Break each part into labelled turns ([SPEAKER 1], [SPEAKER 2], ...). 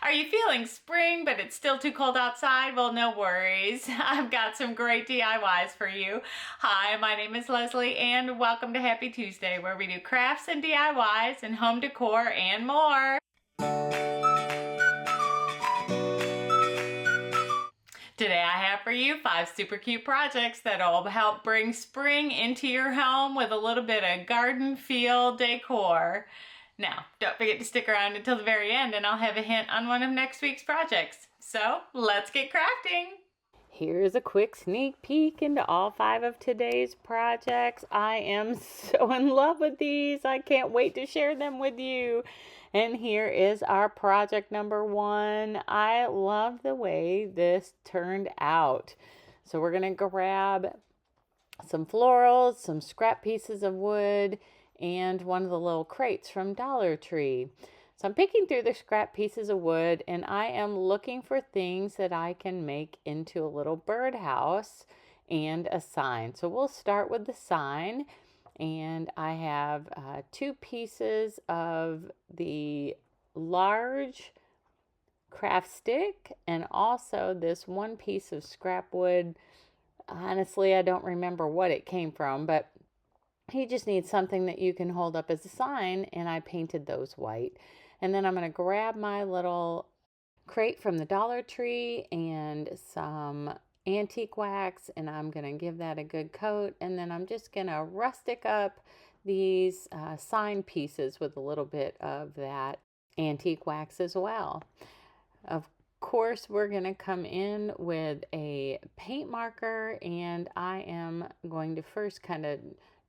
[SPEAKER 1] Are you feeling spring, but it's still too cold outside? Well, no worries. I've got some great DIYs for you. Hi, my name is Leslie, and welcome to Happy Tuesday, where we do crafts and DIYs and home decor and more. Today I have for you 5 super cute projects that'll help bring spring into your home with a little bit of garden feel decor. Now, don't forget to stick around until the very end and I'll have a hint on one of next week's projects. So, let's get crafting! Here's a quick sneak peek into all 5 of today's projects. I am so in love with these. I can't wait to share them with you. And here is our project number 1. I love the way this turned out. So we're going to grab some florals, some scrap pieces of wood, and one of the little crates from Dollar Tree. So I'm picking through the scrap pieces of wood, and I am looking for things that I can make into a little birdhouse and a sign. So we'll start with the sign, and I have 2 pieces of the large craft stick and also this 1 piece of scrap wood. Honestly, I don't remember what it came from, but you just need something that you can hold up as a sign, and I painted those white. And then I'm going to grab my little crate from the Dollar Tree and some antique wax, and I'm going to give that a good coat. And then I'm just going to rustic up these sign pieces with a little bit of that antique wax as well. Of course, we're going to come in with a paint marker, and I am going to first kind of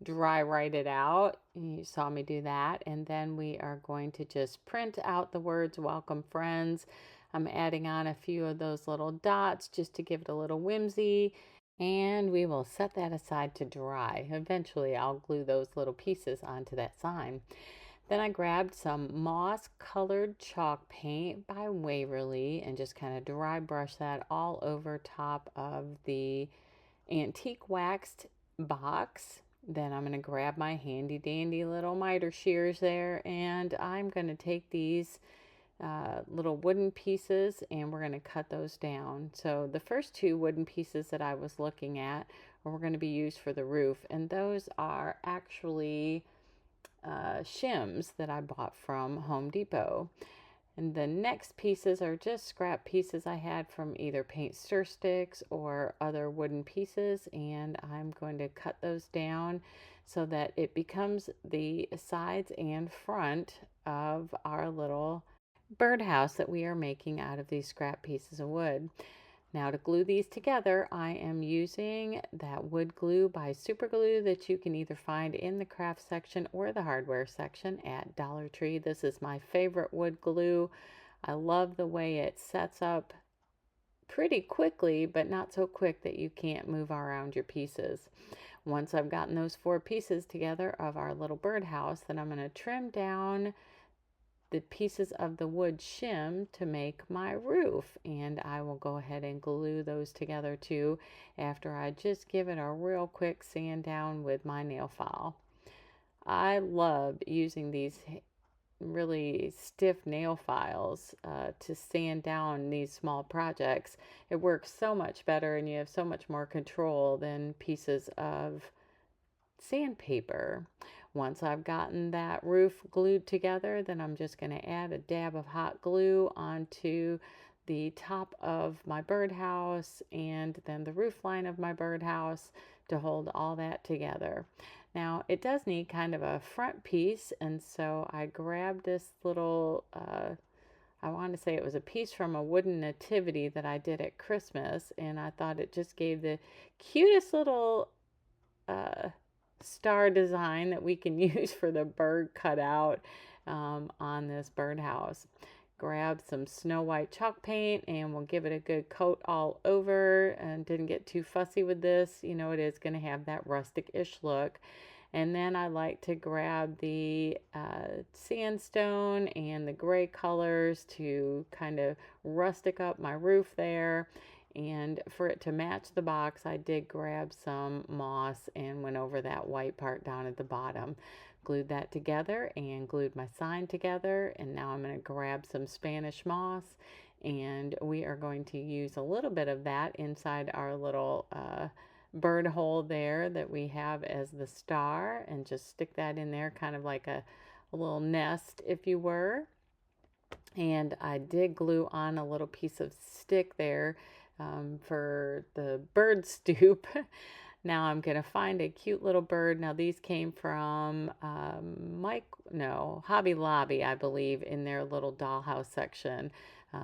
[SPEAKER 1] write it out. You saw me do that. And then we are going to just print out the words welcome friends. I'm adding on a few of those little dots just to give it a little whimsy, and we will set that aside to dry. Eventually I'll glue those little pieces onto that sign. Then I grabbed some moss colored chalk paint by Waverly and just kind of dry brush that all over top of the antique waxed box. Then I'm going to grab my handy dandy little miter shears there, and I'm going to take these little wooden pieces and we're going to cut those down. So the first 2 wooden pieces that I was looking at were going to be used for the roof, and those are actually shims that I bought from Home Depot. And the next pieces are just scrap pieces I had from either paint stir sticks or other wooden pieces, and I'm going to cut those down so that it becomes the sides and front of our little birdhouse that we are making out of these scrap pieces of wood. Now, to glue these together, I am using that wood glue by Super Glue that you can either find in the craft section or the hardware section at Dollar Tree. This is my favorite wood glue. I love the way it sets up pretty quickly, but not so quick that you can't move around your pieces. Once I've gotten those 4 pieces together of our little birdhouse, then I'm going to trim down the pieces of the wood shim to make my roof, and I will go ahead and glue those together too after I just give it a real quick sand down with my nail file. I love using these really stiff nail files to sand down these small projects. It works so much better and you have so much more control than pieces of sandpaper. Once I've gotten that roof glued together, then I'm just going to add a dab of hot glue onto the top of my birdhouse and then the roof line of my birdhouse to hold all that together. Now, it does need kind of a front piece, and so I grabbed this little I want to say it was a piece from a wooden nativity that I did at Christmas, and I thought it just gave the cutest little star design that we can use for the bird cutout on this birdhouse. Grab some Snow White chalk paint and we'll give it a good coat all over, and didn't get too fussy with this. You know, it is going to have that rustic-ish look. And then I like to grab the sandstone and the gray colors to kind of rustic up my roof there. And for it to match the box, I did grab some moss and went over that white part down at the bottom.
[SPEAKER 2] glued that together and glued my sign together. And now I'm going to grab some Spanish moss, and we are going to use a little bit of that inside our little bird hole there that we have as the star, and just stick that in there, kind of like a little nest, if you were. And I did glue on a little piece of stick there for the bird stoop. Now I'm going to find a cute little bird. Now these came from Hobby Lobby, I believe, in their little dollhouse section.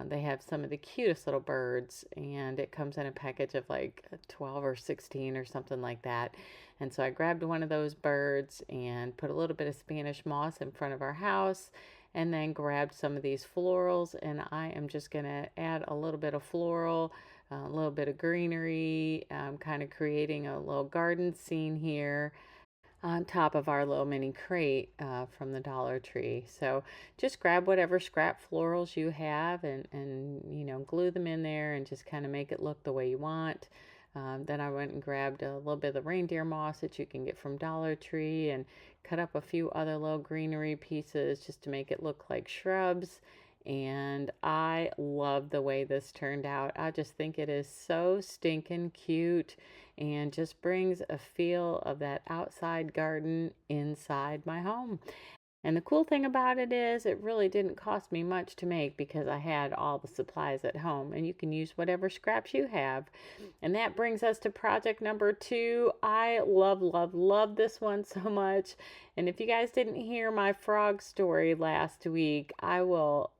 [SPEAKER 2] They have some of the cutest little birds, and it comes in a package of like 12 or 16 or something like that. And so I grabbed one of those birds and put a little bit of Spanish moss in front of our house, and then grabbed some of these florals, and I am just going to add a little bit of floral, a little bit of greenery, kind of creating a little garden scene here on top of our little mini crate from the Dollar Tree. So just grab whatever scrap florals you have, and glue them in there and just kind of make it look the way you want. Then I went and grabbed a little bit of the reindeer moss that you can get from Dollar Tree, and cut up a few other little greenery pieces just to make it look like shrubs. And I love the way this turned out. I just think it is so stinking cute, and just brings a feel of that outside garden inside my home. And the cool thing about it is it really didn't cost me much to make, because I had all the supplies at home, and you can use whatever scraps you have. And that brings us to project number 2. I love this one so much. And if you guys didn't hear my frog story last week, I will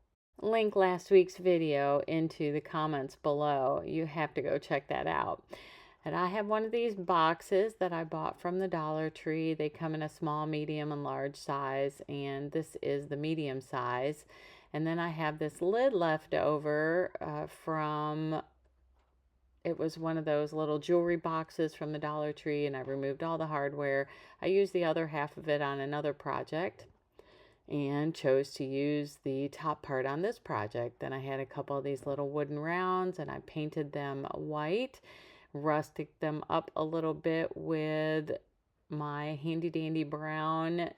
[SPEAKER 2] link last week's video into the comments below. You have to go check that out. And I have one of these boxes that I bought from the Dollar Tree. They come in a small, medium, and large size, and this is the medium size. And then I have this lid left over from, it was one of those little jewelry boxes from the Dollar Tree, and I removed all the hardware. I used the other half of it on another project, and chose to use the top part on this project. Then I had a couple of these little wooden rounds, and I painted them white, rusted them up a little bit with my handy dandy brown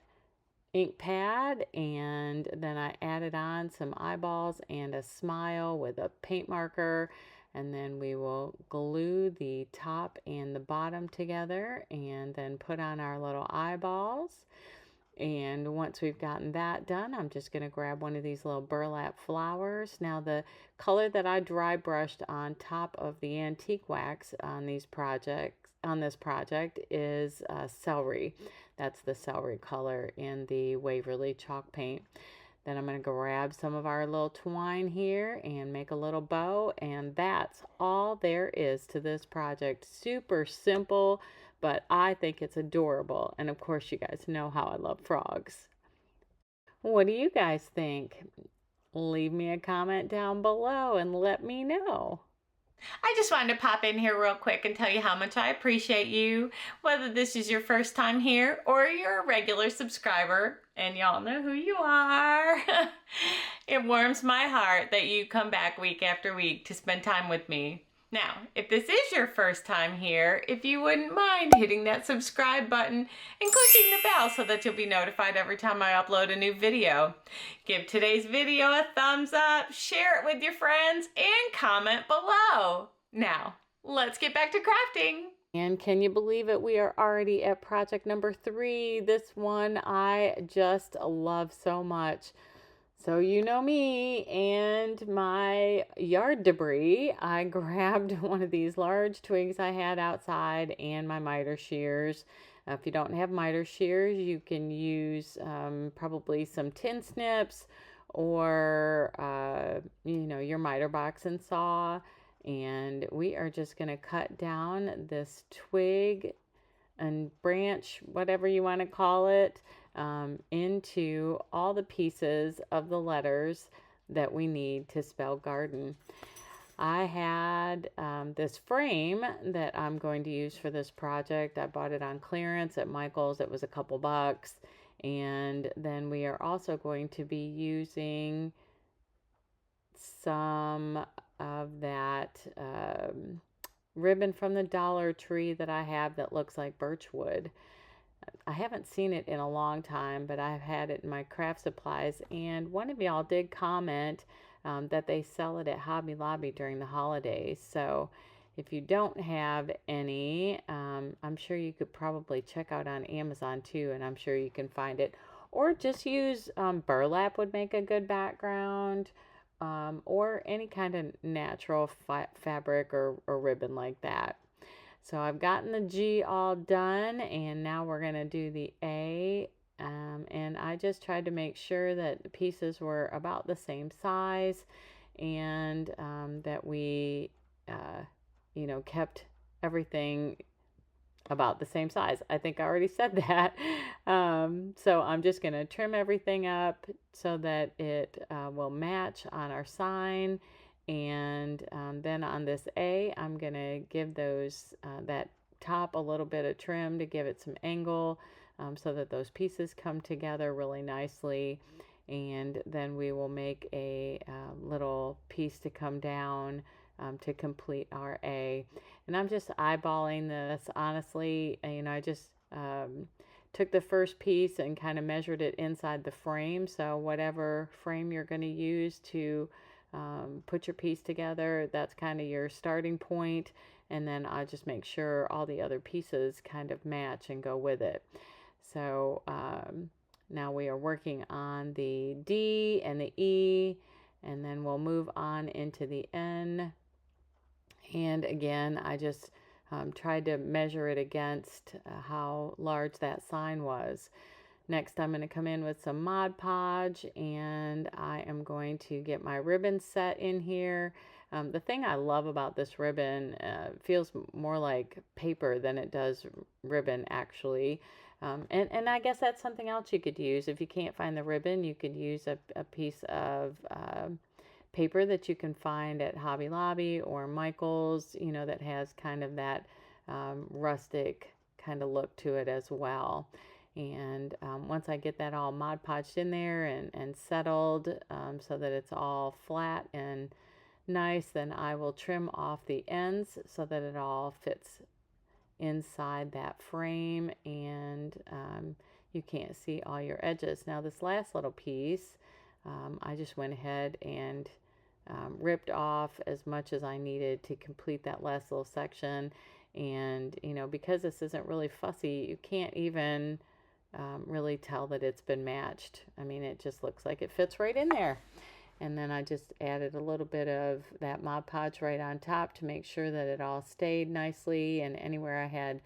[SPEAKER 2] ink pad, and then I added on some eyeballs and a smile with a paint marker. And then we will glue the top and the bottom together, and then put on our little eyeballs. And once we've gotten that done, I'm just going to grab one of these little burlap flowers. Now the color that I dry brushed on top of the antique wax on this project is celery. That's the celery color in the Waverly chalk paint. Then I'm going to grab some of our little twine here and make a little bow, and that's all there is to this project. Super simple, but I think it's adorable. And of course, you guys know how I love frogs. What do you guys think? Leave me a comment down below and let me know.
[SPEAKER 1] I just wanted to pop in here real quick and tell you how much I appreciate you, whether this is your first time here or you're a regular subscriber, and y'all know who you are. It warms my heart that you come back week after week to spend time with me. Now, if this is your first time here, if you wouldn't mind hitting that subscribe button and clicking the bell so that you'll be notified every time I upload a new video. Give today's video a thumbs up, share it with your friends, and comment below. Now, let's get back to crafting.
[SPEAKER 2] And can you believe it? We are already at project number 3. This one I just love so much. So you know me and my yard debris. I grabbed one of these large twigs I had outside and my miter shears. If you don't have miter shears, you can use probably some tin snips, or your miter box and saw. And we are just going to cut down this twig and branch, whatever you want to call it, into all the pieces of the letters that we need to spell garden. I had this frame that I'm going to use for this project. I bought it on clearance at Michael's. It was a couple bucks. And then we are also going to be using some of that ribbon from the Dollar Tree that I have that looks like birch wood. I haven't seen it in a long time, but I've had it in my craft supplies. And one of y'all did comment that they sell it at Hobby Lobby during the holidays. So if you don't have any, I'm sure you could probably check out on Amazon too, and I'm sure you can find it. Or just use burlap would make a good background, or any kind of natural fabric or ribbon like that. So I've gotten the G all done, and now we're going to do the A. And I just tried to make sure that the pieces were about the same size, and that we, kept everything about the same size. I think I already said that. So I'm just going to trim everything up so that it will match on our sign. And then on this A, I'm going to give those that top a little bit of trim to give it some angle, so that those pieces come together really nicely. And then we will make a little piece to come down to complete our A. And I'm just eyeballing this, honestly. I just took the first piece and kind of measured it inside the frame. So whatever frame you're going to use to put your piece together, that's kind of your starting point. And then I just make sure all the other pieces kind of match and go with it. So now we are working on the D and the E, and then we'll move on into the N. And again, I just tried to measure it against how large that sign was. Next, I'm going to come in with some Mod Podge, and I am going to get my ribbon set in here. The thing I love about this ribbon, feels more like paper than it does ribbon, actually. And I guess that's something else you could use. If you can't find the ribbon, you could use a piece of paper that you can find at Hobby Lobby or Michael's, that has kind of that rustic kind of look to it as well. And once I get that all Mod Podged in there and settled, so that it's all flat and nice, then I will trim off the ends so that it all fits inside that frame, and you can't see all your edges. Now this last little piece, I just went ahead and ripped off as much as I needed to complete that last little section. And because this isn't really fussy, you can't even really tell that it's been matched. I mean, it just looks like it fits right in there. And then I just added a little bit of that Mod Podge right on top to make sure that it all stayed nicely. And anywhere I had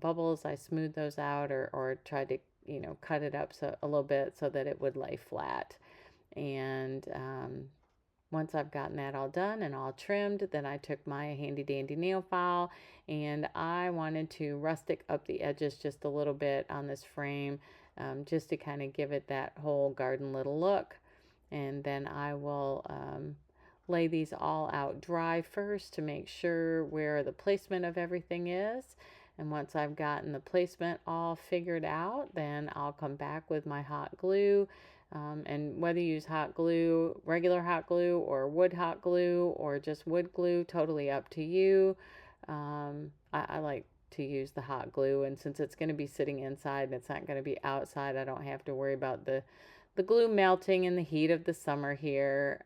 [SPEAKER 2] bubbles, I smoothed those out, or tried to cut it up a little bit so that it would lay flat. And once I've gotten that all done and all trimmed, then I took my handy dandy nail file, and I wanted to rustic up the edges just a little bit on this frame, just to kind of give it that whole garden little look. And then I will lay these all out dry first to make sure where the placement of everything is. And once I've gotten the placement all figured out, then I'll come back with my hot glue. And whether you use hot glue, regular hot glue, or wood hot glue, or just wood glue, totally up to you. I like to use the hot glue, and since it's going to be sitting inside and it's not going to be outside, I don't have to worry about the glue melting in the heat of the summer here.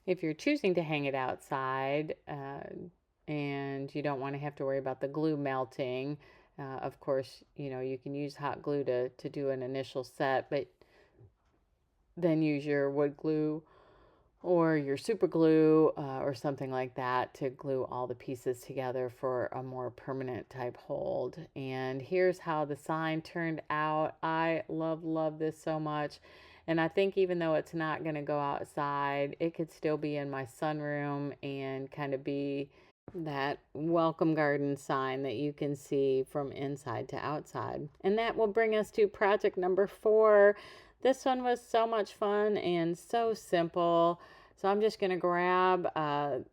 [SPEAKER 2] If you're choosing to hang it outside, and you don't want to have to worry about the glue melting, of course, you can use hot glue to do an initial set, but then use your wood glue or your super glue, or something like that to glue all the pieces together for a more permanent type hold. And here's how the sign turned out. I love this so much. And I think even though it's not going to go outside, it could still be in my sunroom and kind of be that welcome garden sign that you can see from inside to outside. And that will bring us to project number 4. This one was so much fun and so simple. So I'm just going to grab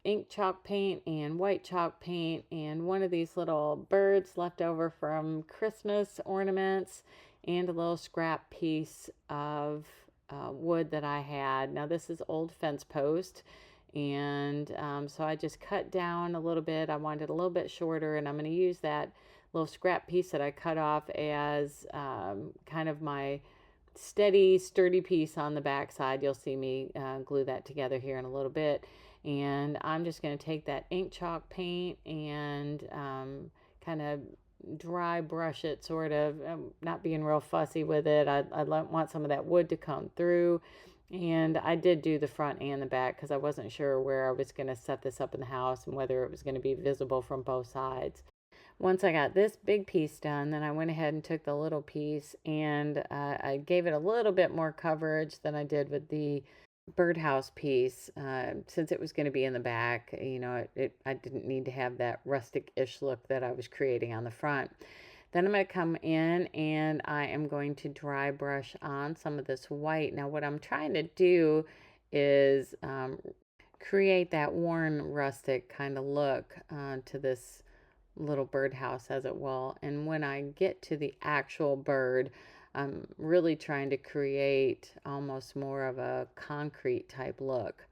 [SPEAKER 2] ink chalk paint and white chalk paint and one of these little birds left over from Christmas ornaments and a little scrap piece of wood that I had. Now this is old fence post, and so I just cut down a little bit. I wanted it a little bit shorter, and I'm going to use that little scrap piece that I cut off as kind of my steady, sturdy piece on the back side. You'll see me glue that together here in a little bit. And I'm just going to take that ink chalk paint and kind of dry brush it, sort of. Not being real fussy with it. I want some of that wood to come through. And I did do the front and the back because I wasn't sure where I was going to set this up in the house and whether it was going to be visible from both sides. Once I got this big piece done, then I went ahead and took the little piece and I gave it a little bit more coverage than I did with the birdhouse piece. Since it was going to be in the back, you know, I didn't need to have that rustic-ish look that I was creating on the front. Then I'm going to come in and I am going to dry brush on some of this white. Now what I'm trying to do is create that worn rustic kind of look to this little birdhouse, as it will. And when I get to the actual bird, I'm really trying to create almost more of a concrete type look.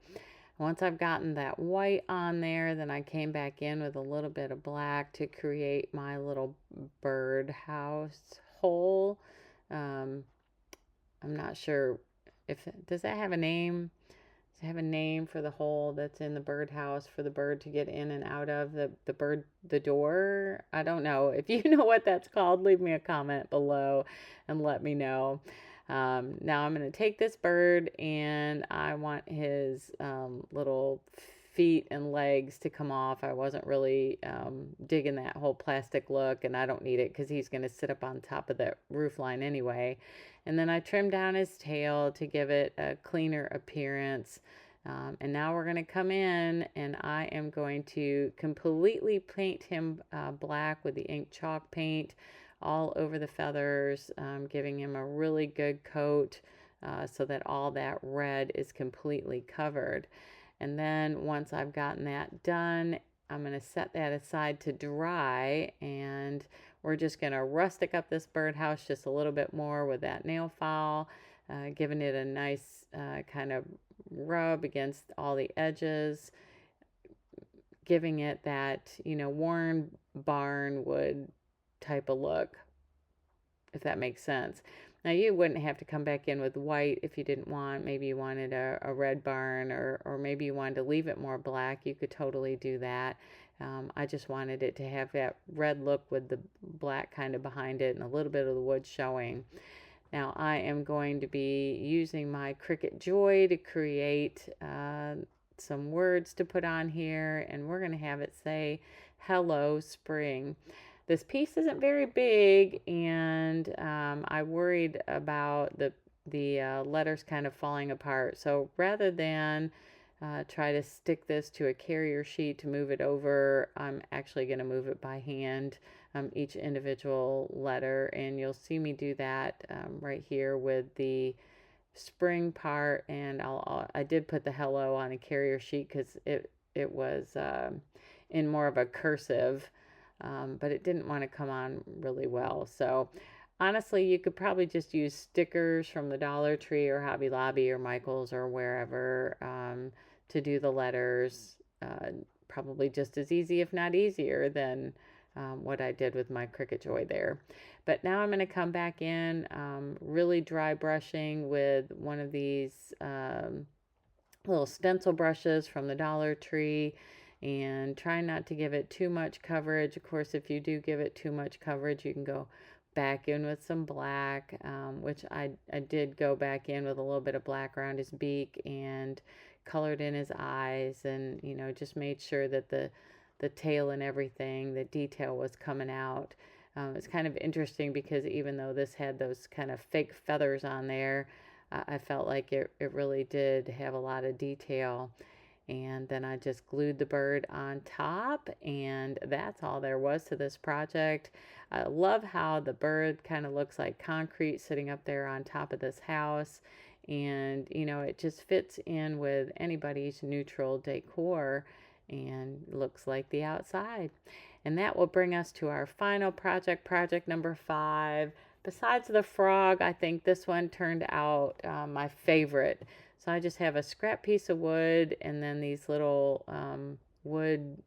[SPEAKER 2] Once I've gotten that white on there, then I came back in with a little bit of black to create my little birdhouse hole. I'm not sure if, does that have a name? Does it have a name for the hole that's in the birdhouse for the bird to get in and out of the door? I don't know. If you know what that's called, leave me a comment below and let me know. Now I'm going to take this bird and I want his little feet and legs to come off. I wasn't really digging that whole plastic look, and I don't need it because he's going to sit up on top of the roof line anyway. And then I trimmed down his tail to give it a cleaner appearance. And now we're going to come in and I am going to completely paint him black with the ink chalk paint all over the feathers, giving him a really good coat so that all that red is completely covered. And then once I've gotten that done, I'm going to set that aside to dry, and we're just going to rustic up this birdhouse just a little bit more with that nail file, giving it a nice kind of rub against all the edges, giving it that, you know, worn barn wood type of look, if that makes sense. Now you wouldn't have to come back in with white if you didn't want. Maybe you wanted a red barn, or maybe you wanted to leave it more black. You could totally do that. I just wanted it to have that red look with the black kind of behind it and a little bit of the wood showing. Now I am going to be using my Cricut Joy to create some words to put on here, and we're going to have it say, "Hello Spring." This piece isn't very big, and I worried about the letters kind of falling apart. So rather than try to stick this to a carrier sheet to move it over, I'm actually going to move it by hand, each individual letter. And you'll see me do that right here with the spring part. And I did put the hello on a carrier sheet because it was in more of a cursive. But it didn't want to come on really well. So honestly, you could probably just use stickers from the Dollar Tree or Hobby Lobby or Michael's or wherever to do the letters. Probably just as easy, if not easier, than what I did with my Cricut Joy there. But now I'm going to come back in, really dry brushing with one of these little stencil brushes from the Dollar Tree, and try not to give it too much coverage. Of course, if you do give it too much coverage, you can go back in with some black, which I did go back in with a little bit of black around his beak and colored in his eyes, and, you know, just made sure that the tail and everything, the detail was coming out. It's kind of interesting because even though this had those kind of fake feathers on there, I felt like it really did have a lot of detail. And then I just glued the bird on top, and that's all there was to this project. I love how the bird kind of looks like concrete sitting up there on top of this house, and you know, it just fits in with anybody's neutral decor and looks like the outside. And that will bring us to our final project number 5. Besides the frog, I think this one turned out my favorite. So I just have a scrap piece of wood and then these little wood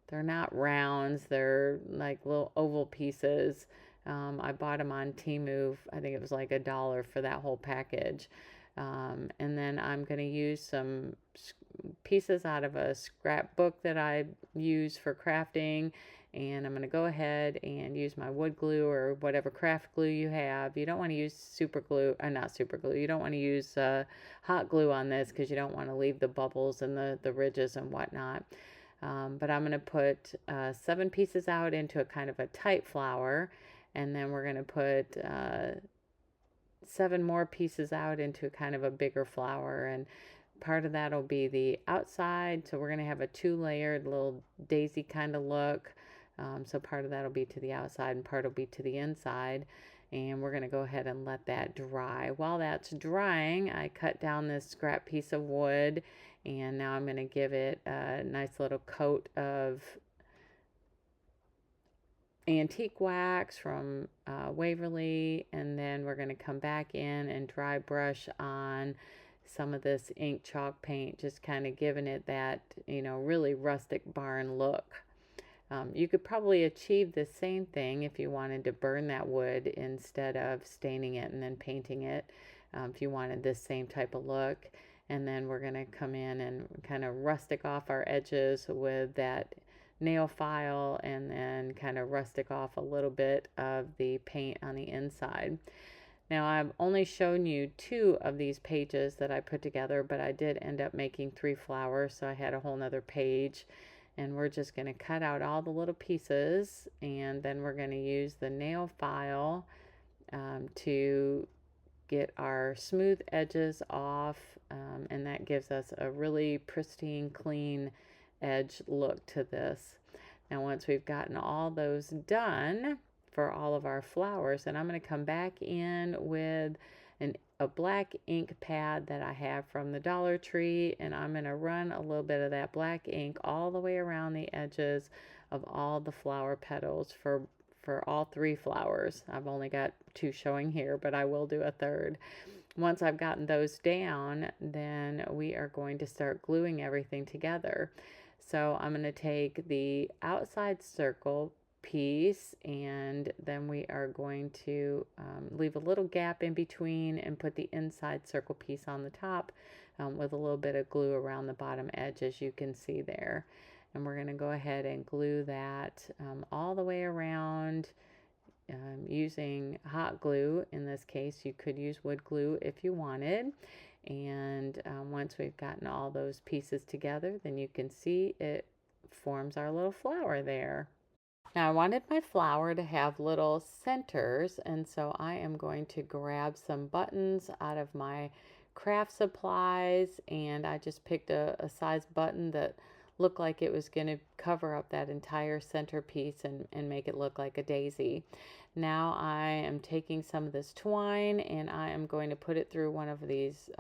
[SPEAKER 2] they're not rounds, they're like little oval pieces. I bought them on Temu. I think it was like $1 for that whole package. And then I'm going to use some pieces out of a scrapbook that I use for crafting. And I'm going to go ahead and use my wood glue or whatever craft glue you have. You don't want to use super glue, not super glue. You don't want to use hot glue on this because you don't want to leave the bubbles and the ridges and whatnot. But I'm going to put 7 pieces out into a kind of a tight flower. And then we're going to put 7 more pieces out into kind of a bigger flower. And part of that will be the outside. So we're going to have a 2-layered little daisy kind of look. So part of that will be to the outside and part will be to the inside. And we're going to go ahead and let that dry. While that's drying, I cut down this scrap piece of wood. And now I'm going to give it a nice little coat of antique wax from Waverly, and then we're going to come back in and dry brush on some of this ink chalk paint, just kind of giving it that, really rustic barn look. You could probably achieve the same thing if you wanted to burn that wood instead of staining it and then painting it, if you wanted this same type of look. And then we're going to come in and kind of rustic off our edges with that nail file, and then kind of rustic off a little bit of the paint on the inside. Now I've only shown you 2 of these pages that I put together, but I did end up making 3 flowers, so I had a whole nother page. And we're just going to cut out all the little pieces, and then we're going to use the nail file to get our smooth edges off, and that gives us a really pristine, clean edge look to this. Now once we've gotten all those done for all of our flowers, then I'm going to come back in with a black ink pad that I have from the Dollar Tree, and I'm going to run a little bit of that black ink all the way around the edges of all the flower petals for all 3 flowers. I've only got 2 showing here, but I will do a third. Once I've gotten those down, then we are going to start gluing everything together. So I'm going to take the outside circle piece, and then we are going to leave a little gap in between and put the inside circle piece on the top with a little bit of glue around the bottom edge, as you can see there. And we're going to go ahead and glue that all the way around using hot glue. In this case, you could use wood glue if you wanted. And once we've gotten all those pieces together, then you can see it forms our little flower there. Now I wanted my flower to have little centers, and so I am going to grab some buttons out of my craft supplies, and I just picked a size button that looked like it was going to cover up that entire centerpiece and make it look like a daisy. Now I am taking some of this twine, and I am going to put it through one of these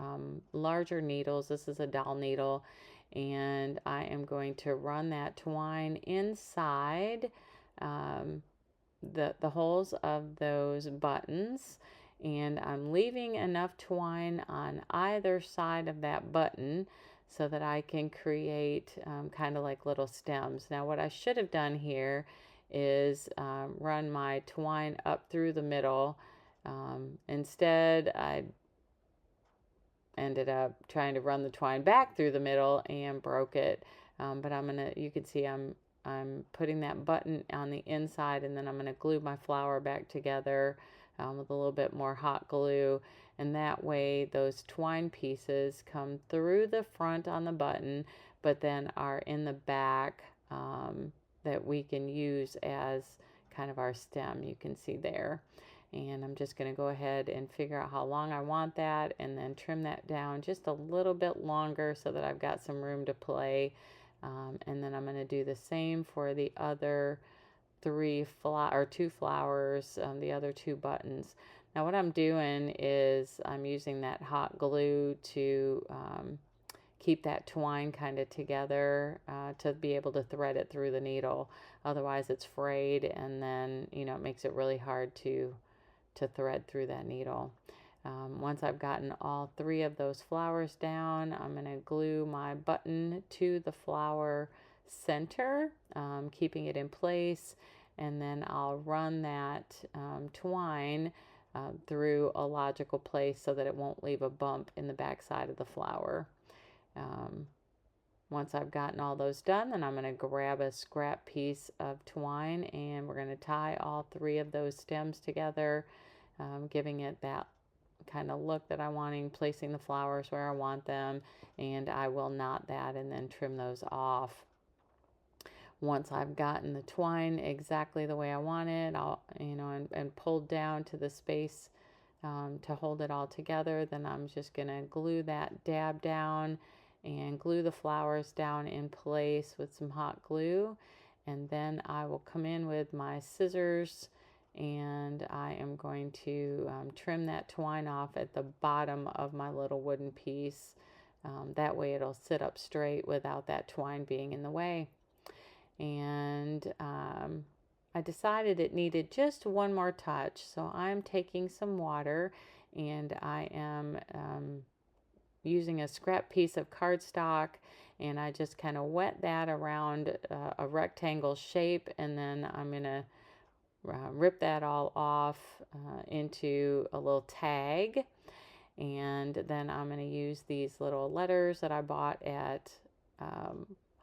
[SPEAKER 2] larger needles. This is a doll needle, and I am going to run that twine inside the holes of those buttons, and I'm leaving enough twine on either side of that button so that I can create kind of like little stems. Now what I should have done here is run my twine up through the middle. Instead I ended up trying to run the twine back through the middle and broke it. But you can see I'm putting that button on the inside, and then I'm going to glue my flower back together with a little bit more hot glue, and that way those twine pieces come through the front on the button, but then are in the back that we can use as kind of our stem. You can see there. And I'm just going to go ahead and figure out how long I want that, and then trim that down just a little bit longer so that I've got some room to play. And then I'm going to do the same for the other 2 flowers, the other 2 buttons. Now what I'm doing is I'm using that hot glue to keep that twine kind of together to be able to thread it through the needle. Otherwise it's frayed, and then it makes it really hard to thread through that needle. Once I've gotten all 3 of those flowers down, I'm going to glue my button to the flower center, keeping it in place, and then I'll run that twine through a logical place so that it won't leave a bump in the back side of the flower. Once I've gotten all those done, then I'm going to grab a scrap piece of twine and we're going to tie all 3 of those stems together, giving it that kind of look that I'm wanting, placing the flowers where I want them, and I will knot that and then trim those off. Once I've gotten the twine exactly the way I want it, I'll, and pulled down to the space to hold it all together, then I'm just going to glue that dab down and glue the flowers down in place with some hot glue. And then I will come in with my scissors and I am going to trim that twine off at the bottom of my little wooden piece. That way it'll sit up straight without that twine being in the way. And I decided it needed just one more touch. So I'm taking some water and I am using a scrap piece of cardstock, and I just kind of wet that around a rectangle shape, and then I'm going to rip that all off into a little tag. And then I'm going to use these little letters that I bought at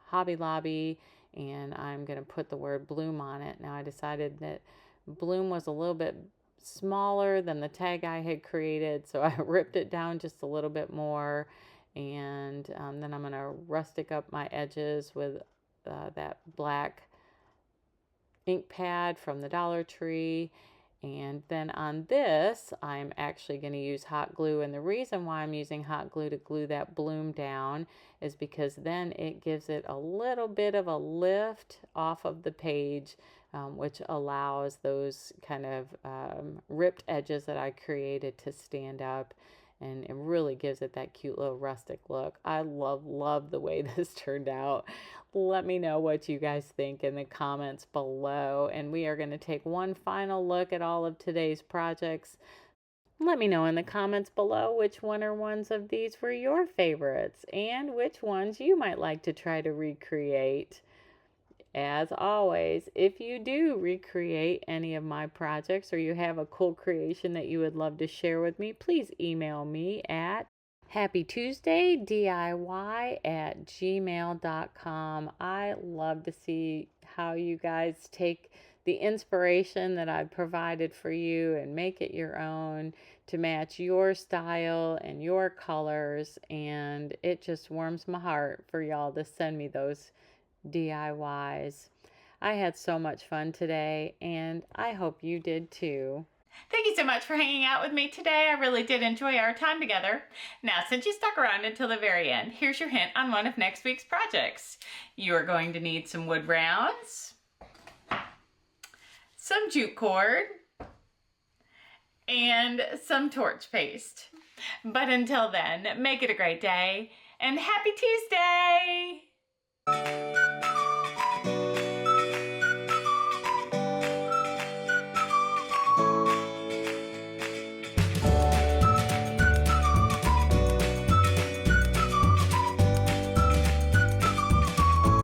[SPEAKER 2] Hobby Lobby, and I'm going to put the word bloom on it. Now I decided that bloom was a little bit smaller than the tag I had created, so I ripped it down just a little bit more, and then I'm going to rustic up my edges with that black ink pad from the Dollar Tree. And then on this, I'm actually going to use hot glue. And the reason why I'm using hot glue to glue that bloom down is because then it gives it a little bit of a lift off of the page, which allows those kind of ripped edges that I created to stand up. And it really gives it that cute little rustic look. I love the way this turned out. Let me know what you guys think in the comments below. And we are going to take one final look at all of today's projects. Let me know in the comments below which one or ones of these were your favorites and which ones you might like to try to recreate. As always, if you do recreate any of my projects or you have a cool creation that you would love to share with me, please email me at HappyTuesdayDIY@gmail.com. I love to see how you guys take the inspiration that I've provided for you and make it your own to match your style and your colors. And it just warms my heart for y'all to send me those DIYs. I had so much fun today, and I hope you did too.
[SPEAKER 1] Thank you so much for hanging out with me today. I really did enjoy our time together. Now, since you stuck around until the very end, here's your hint on one of next week's projects. You are going to need some wood rounds, some jute cord, and some torch paste. But until then, make it a great day, and happy Tuesday!